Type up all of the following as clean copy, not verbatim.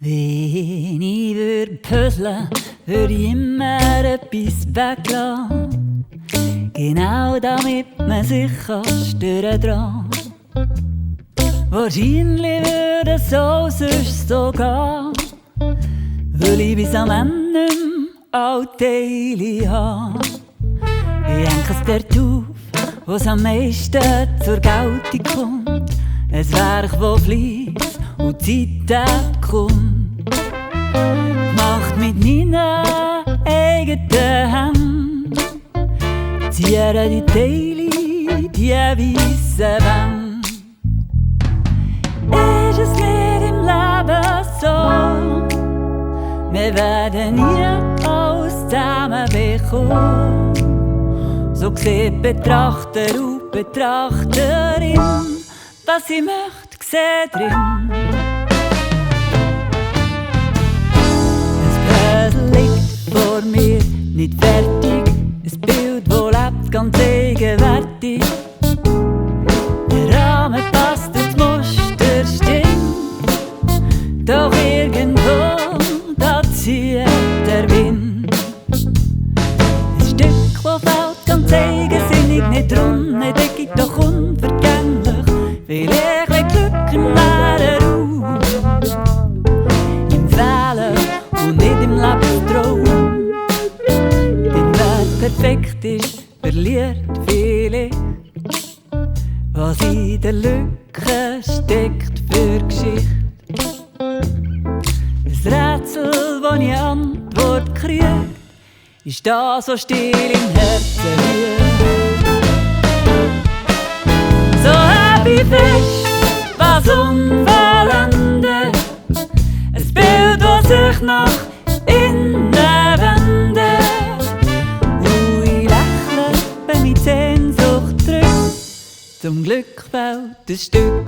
Wenn ich puzzeln würde ich immer etwas weglassen. Genau damit man sich stören dran. Wahrscheinlich würde es so sonst so gehen, weil ich bis am Ende nicht mehr Anteile habe. Ich hänge es dort auf, wo es am meisten zur Geltung kommt. Ein Werk, das Fleiss und Zeit abkommt. Gemacht mit meinen eigenen Händen. Zieren die Teile, die weissen Wände. Ist es nicht im Leben so? Wir werden nie alles zusammenbekommen. So sieht Betrachter und Betrachterin, was ich möchte, sehen drin. Ein Puzzle liegt vor mir, nicht fertig. Ein Bild, das lebt, ganz eigenwärtig. Der Rahmen passt, das Muster stimmt. Doch irgendwo, da zieht der Wind. Ein Stück, das fällt, ganz eigensinnig, nicht runterdeckig, doch unvergänglich. Vielleicht ein Glück im leeren Raum, im Fehlen und nicht im Lebenstraum. Denn wer perfekt ist, verliert vielleicht, was in der Lücke steckt für Geschichte. Ein Rätsel, das ich Antwort kriege, ist das, so still im Herzen liegt. So hab ich fest, was unvollendet. Ein Bild, das sich nach innen wendet. Und ich lächle, wenn mich die Sehnsucht drückt. Zum Glück fällt ein Stück.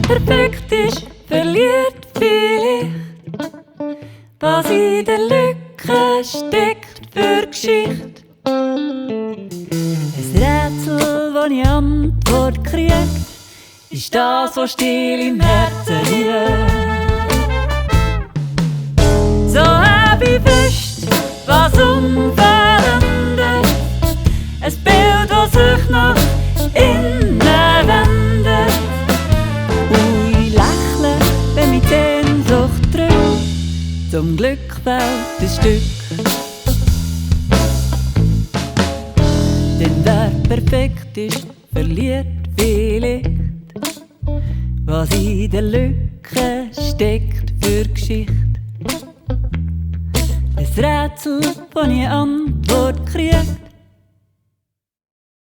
Perfekt ist, verliert vielleicht, was in der Lücke steckt für Geschichte. Ein Rätsel, das ich Antwort krieg, ist das, was still im Herzen liegt. So hab ich fest, was unvollendet. Ein Bild, das sich nach innen wendet. Sehnsucht drückt, zum Glück fällt ein Stück. Denn wer perfekt ist, verliert vielleicht, was in der Lücke steckt für Geschichte. Ein Rätsel, das ich Antwort krieg,